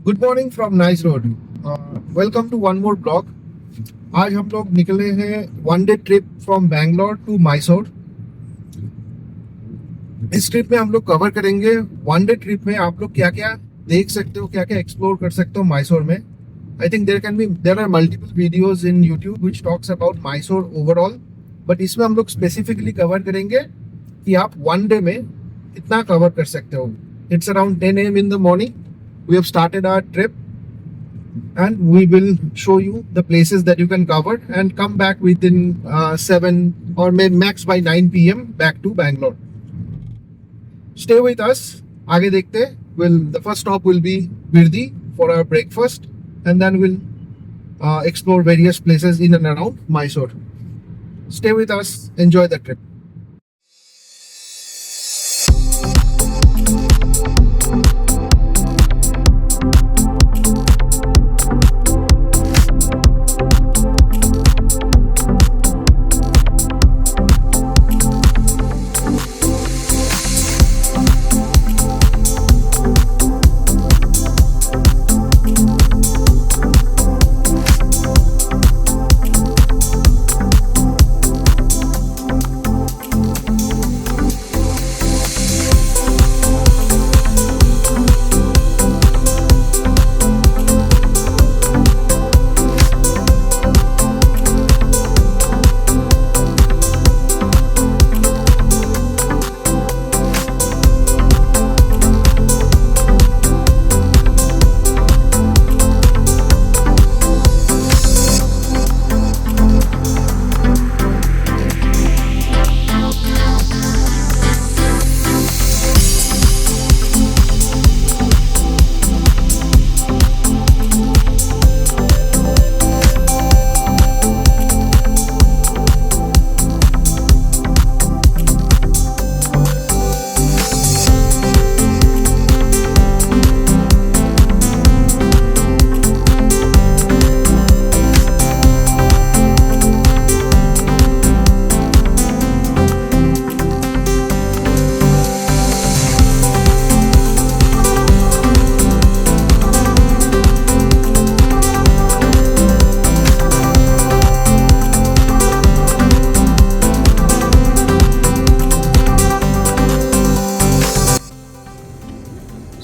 Good morning from Nice Road. Welcome to one more blog. आज हम लोग निकले हैं one day trip from Bangalore to Mysore. इस ट्रिप में हम लोग कवर करेंगे, वन डे ट्रिप में आप लोग क्या क्या देख सकते हो, क्या क्या एक्सप्लोर कर सकते हो मैसूर में। I think there are multiple videos in YouTube which talks about Mysore overall, but इसमें हम लोग स्पेसिफिकली कवर करेंगे कि आप वन डे में इतना कवर कर सकते हो। It's around 10 AM in the morning. We have started our trip and we will show you the places that you can cover and come back within 7 or maybe max by 9 PM back to Bangalore. Stay with us. आगे देखते हैं. The first stop will be Birdi for our breakfast and then we'll explore various places in and around Mysore. Stay with us. Enjoy the trip.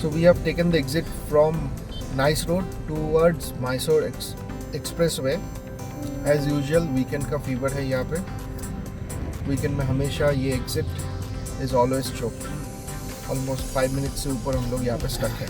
So we have taken the exit from Nice Road towards Mysore Expressway. As usual weekend का fever है यहाँ पे। Weekend में हमेशा ये exit is always choked. Almost 5 minutes से ऊपर हम लोग यहाँ पे स्टक है।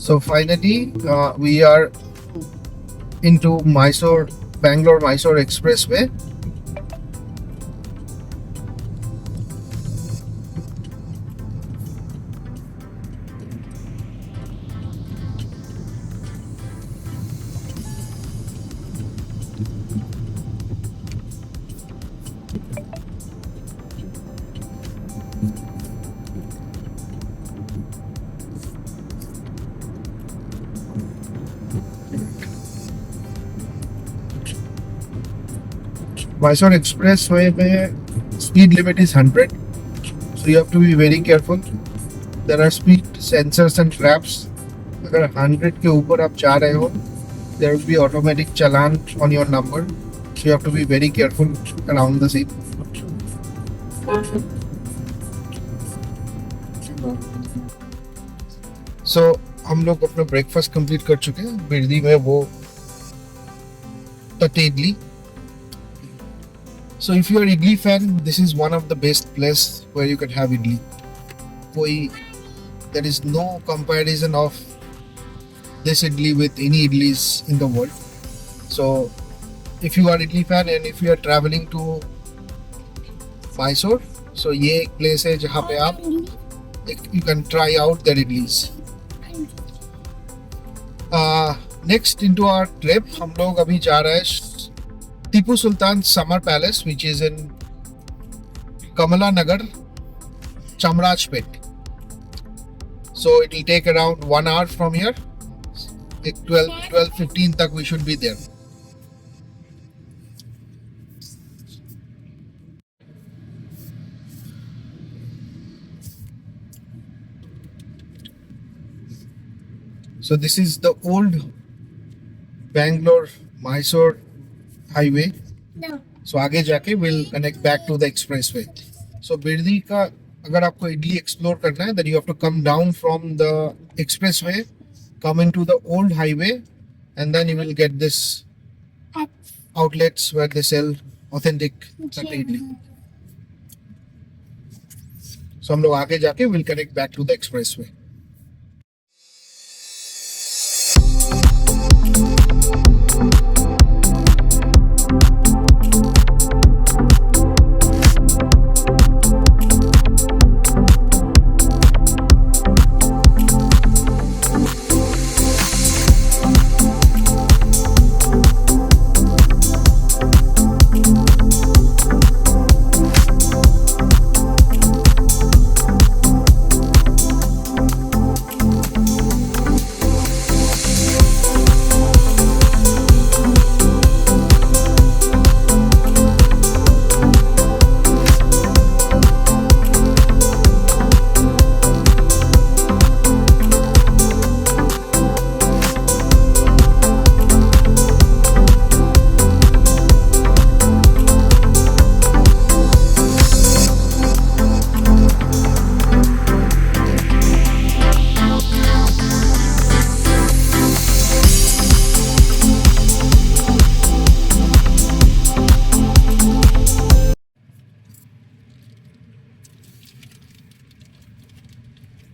So finally, we are into Bangalore-Mysore Expressway. Mysore Expressway में speed limit is 100, so you have to be very careful. There are speed sensors and traps. अगर 100 के ऊपर आप जा रहे हो, there will be automatic challan on your number. So you have to be very careful around the scene. So हम लोग अपना ब्रेकफास्ट कंप्लीट कर चुके हैं. बिरदी में वो तटे idli. So if you are idli fan, this is one of the best place where you can have idli. There is no comparison of this idli with any idlis in the world. So if you are idli fan and if you are traveling to Mysore, so ये एक place है जहाँ पे आप you can try out their idlis. Next into our trip, हम लोग अभी जा रहे हैं Tipu Sultan Summer Palace, which is in Kamala Nagar, Chamrajpet. So it will take around 1 hour from here. 12:15 tak we should be there. So this is the old Bangalore Mysore highway. No. So आगे जाके we'll connect back to the expressway. So Birdi का अगर आपको idli explore करना है, then you have to come down from the expressway, come into the old highway, and then you will get this outlets where they sell authentic tatte idli. So हम लोग आगे जाके we'll connect back to the expressway.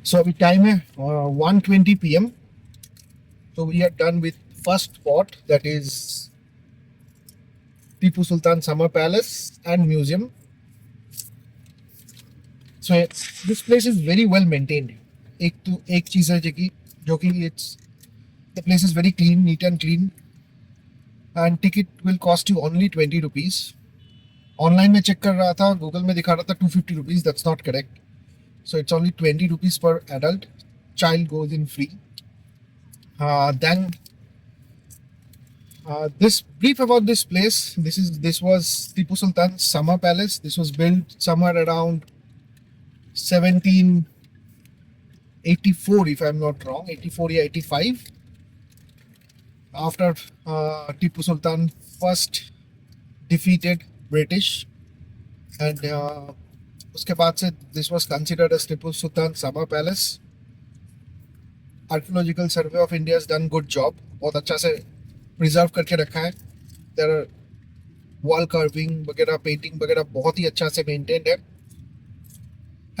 So अभी time है 1:20 PM. So we are done with first spot, that is Tipu Sultan Summer Palace and Museum. So this place is very well maintained. एक चीज़ है जो कि it's the place is very clean, neat and clean, and ticket will cost you only 20 rupees. Online में check कर रहा था, Google में दिखा रहा था 250 rupees. That's not correct. So it's only 20 rupees per adult. Child goes in free. Then this brief about this place. This was Tipu Sultan Summer Palace. This was built somewhere around 1784, if I'm not wrong, 84 or 85. After Tipu Sultan first defeated British, and उसके बाद से this was considered as Tipu Sultan summer palace. Archaeological survey of India done good job. बहुत अच्छा से preserve करके रखा है. There are wall carving वगैरह, पेंटिंग वगैरह बहुत ही अच्छा से मेंटेन्ड है.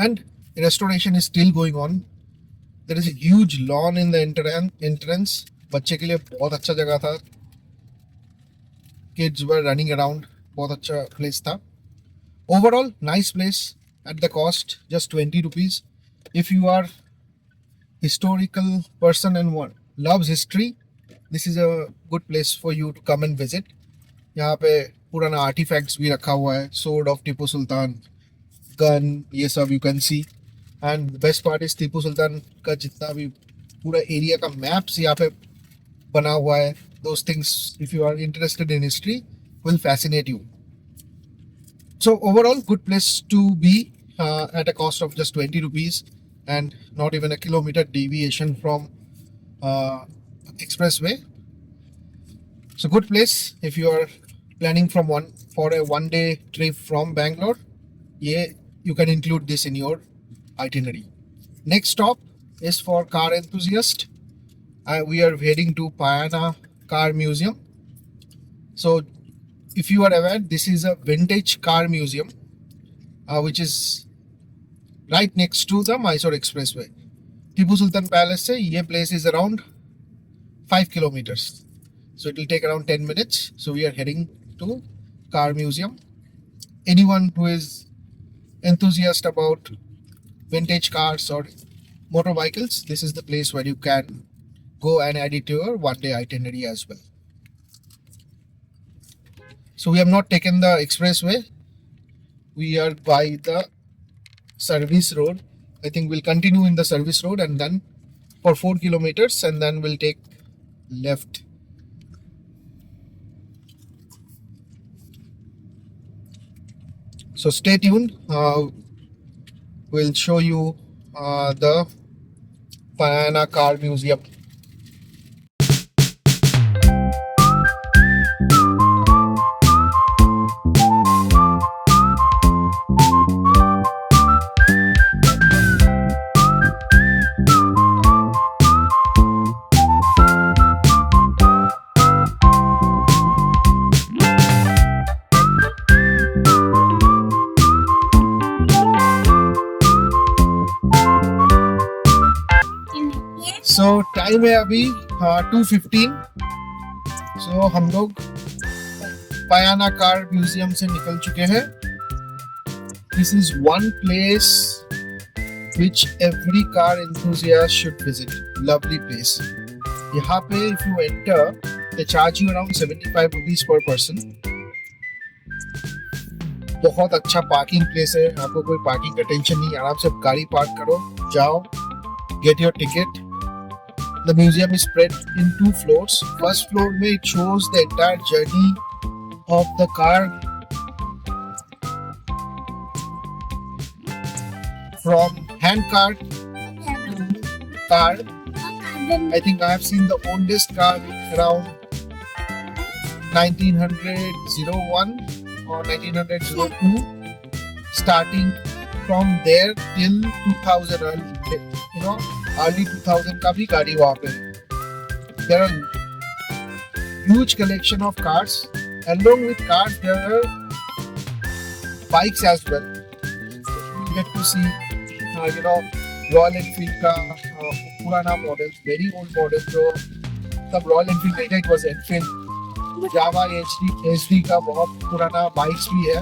And restoration is still going on. There is a huge lawn in the entrance. बच्चे के लिए बहुत अच्छा जगह था. Kids were running around. बहुत अच्छा प्लेस था. Overall, nice place at the cost just 20 rupees. If you are historical person and loves history, this is a good place for you to come and visit. यहाँ पे पुराना artifacts भी रखा हुआ है. Sword of Tipu Sultan, gun, ये सब you can see. And the best part is Tipu Sultan का जितना भी पूरा एरिया का मैप्स यहाँ पे बना हुआ है. Those things, if you are interested in history, will fascinate you. So overall, good place to be at a cost of just 20 rupees. and not even a kilometer deviation from expressway. So good place if you are planning for a one day trip from Bangalore. Yeah, you can include this in your itinerary. Next stop is for car enthusiast. We are heading to Payana Car Museum. So if you are aware, this is a vintage car museum which is right next to the Mysore Expressway. Tipu Sultan Palace से ये place is around 5 kilometers. So it will take around 10 minutes. So we are heading to car museum. Anyone who is enthusiast about vintage cars or motor vehicles, this is the place where you can go and add it to your one day itinerary as well. So we have not taken the expressway. We are by the service road. I think we'll continue in the service road and then for 4 kilometers and then we'll take left. So stay tuned. We'll show you the Payana Car Museum. So time है अभी 2:15. So हम लोग पायाना car museum से निकल चुके हैं. This is one place which every car enthusiast should visit. Lovely place. यहाँ पे if you enter, they charge you around 75 rupees per person. बहुत अच्छा पार्किंग प्लेस है. आपको कोई पार्किंग का टेंशन नहीं. आराम से गाड़ी पार्क करो, जाओ, get your ticket. The museum is spread in 2 floors. First floor में it shows the entire journey of the car from hand cart to car. I think I have seen the oldest car around 1901 or 1902, starting from there till 2000. Early 2000 का भी गाड़ी वहाँ पे. There are huge collection of cars. Along with cars, there are bikes as well. You get to see, Royal Enfield का पुराना models, very old models. जो तब Royal Enfield नहीं था, it was Enfield. Java HD का बहुत पुराना bikes भी है.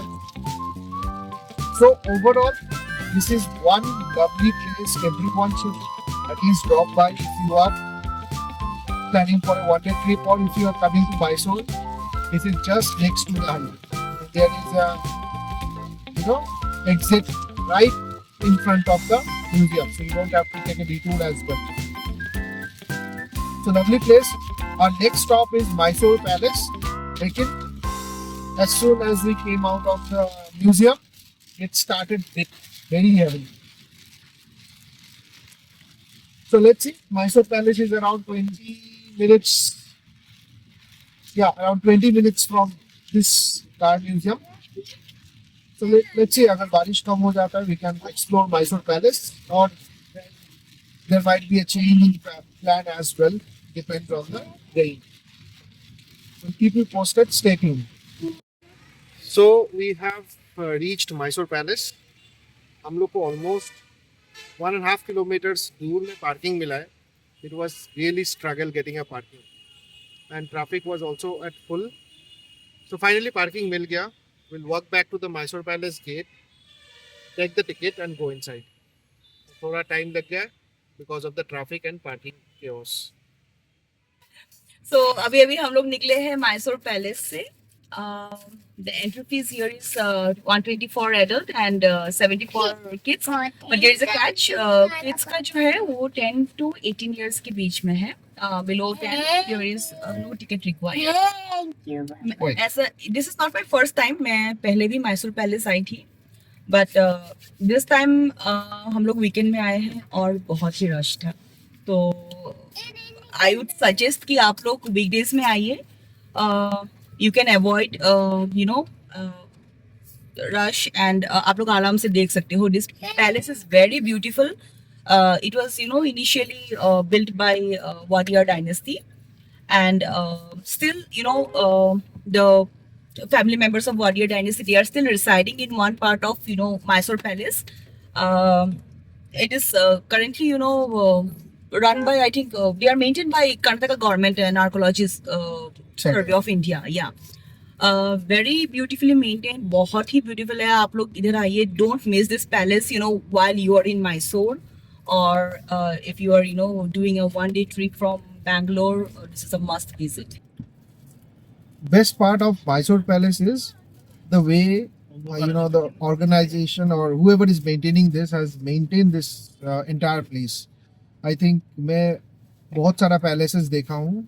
So overall, this is one lovely place. Everyone should at least drop by if you are planning for a one-day trip or if you are coming to Mysore. This is just next to the highway. There is a exit right in front of the museum, so you don't have to take a detour as well. So lovely place. Our next stop is Mysore Palace. As soon as we came out of the museum, it started very heavy. So let's see. Mysore Palace is around 20 minutes. Yeah, around 20 minutes from this car museum. So let's see. अगर बारिश कम हो जाता है, we can explore Mysore Palace, or there might be a change in plan as well. Depends on the rain. So keep you posted. Stay tuned. So we have reached Mysore Palace. हम लोग को almost 1.5 kilometers दूर में parking मिला है. It was really struggle getting a parking, and traffic was also at full. So finally parking मिल गया. We'll walk back to the Mysore Palace gate, take the ticket and go inside. थोड़ा time लग गया because of the traffic and parking chaos. So अभी हम लोग निकले हैं Mysore palace से. The entry fees here is 120 for adult and 70 for kids. But there is a catch. Kids का जो है वो 10 to 18 years के बीच में है. Below 10 there is no ticket required. ऐसा, this is not my first time. मैं पहले भी मैसूर पैलेस आई थी. बट दिस टाइम हम लोग वीकेंड में आए हैं और बहुत ही रश था, तो आई वुड सजेस्ट कि आप लोग वीकडेज में आइए. You can avoid rush and आप लोग आराम से देख सकते हो. This palace is very beautiful. It was initially built by Wadia dynasty, and still the family members of Wadia dynasty, they are still residing in one part of Mysore Palace. um, it is currently run by, I think they are maintained by Karnataka government and archaeologists survey of India. Yeah. Very beautifully maintained, बहुत ही beautiful है. आप लोग इधर आइए. Don't miss this palace while you are in Mysore, or if you are doing a one day trip from Bangalore, this is a must visit. Best part of Mysore Palace is the way the organization or whoever is maintaining this has maintained this entire place. I think मैं बहुत सारा palaces देखा हूँ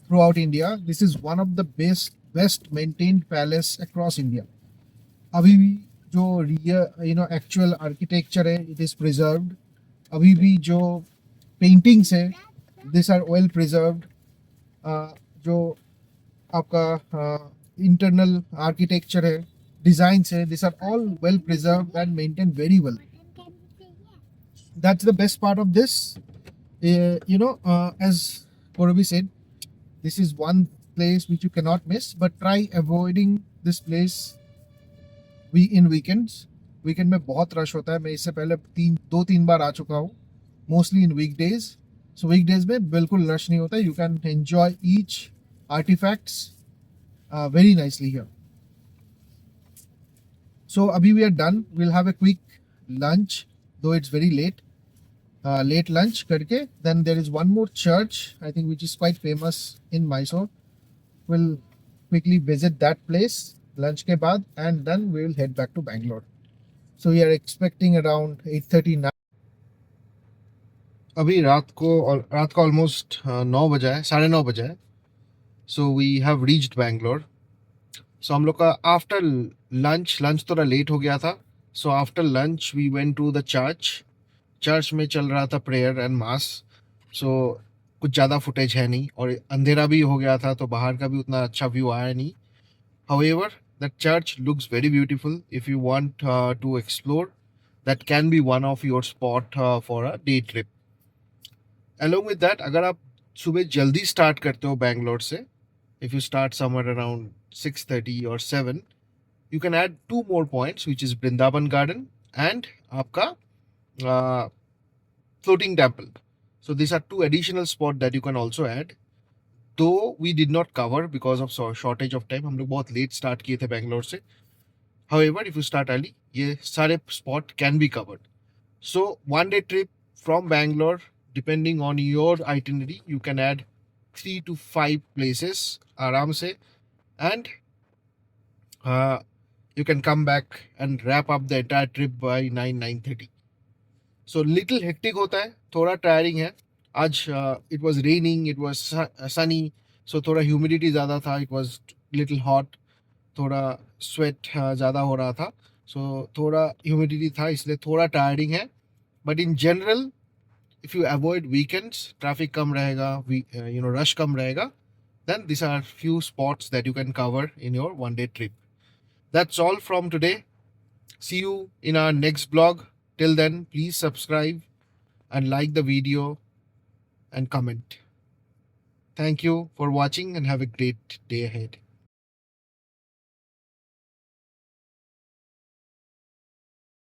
throughout India. This is one of the best maintained palace across India. अभी भी जो real actual architecture है, it is preserved. अभी भी जो पेंटिंग्स है, दिस आर वेल प्रिजर्व्ड. जो आपका इंटरनल आर्किटेक्चर है, डिजाइन्स है, this are all well preserved and maintain very well. That's the best part of this. As Korobi said, this is one place which you cannot miss, but try avoiding this place in weekends. Weekend में बहुत rush होता है. मैं इससे पहले 2-3 बार आ चुका हूँ, mostly in weekdays. So weekdays में बिल्कुल रश नहीं होता है. You can enjoy each artifacts very nicely here. So अभी we are done. Will have a quick lunch, though it's very late. Late lunch करके then there is one more church, I think, which is quite famous in Mysore. Will quickly visit that place lunch के बाद, and then we will head back to Bangalore. So we are expecting around 8:30. अभी रात का almost 9 बजा है, 9:30 बजा है. So we have reached Bangalore. So हम लोग का आफ्टर लंच थोड़ा लेट हो गया था. So after lunch we went to the church में चल रहा था प्रेयर एंड मास. सो कुछ ज़्यादा फुटेज है नहीं, और अंधेरा भी हो गया था, तो बाहर का भी उतना अच्छा व्यू आया नहीं. However, the church looks very beautiful. If you want to explore, that can be one of your spot for a day trip. Along with that, अगर आप सुबह जल्दी start करते हो बैंगलोर से, if you start somewhere around 6:30 or 7, you can add 2 more points, which is Brindaban Garden and आपका floating temple. So these are 2 additional spots that you can also add. तो we did not cover because of shortage of time. हम लोग बहुत late start किए थे बैंगलोर से. However, if you start early, ये सारे spot can be covered. So one day trip from Bangalore, depending on your itinerary, you can add 3 to 5 places आराम से, एंड you can come back and wrap up the entire trip by 9:30. So little hectic होता है, थोड़ा tiring है. आज it was raining, it was sunny, so थोड़ा humidity ज़्यादा था, it was little hot, थोड़ा sweat ज़्यादा हो रहा था, so थोड़ा humidity था, इसलिए थोड़ा टायरिंग है. But in general, if you avoid weekends, traffic कम रहेगा, rush कम रहेगा, then these are few spots that you can cover in your one-day trip. That's all from today. See you in our next blog. Till then, please subscribe and like the video and comment. Thank you for watching and have a great day ahead.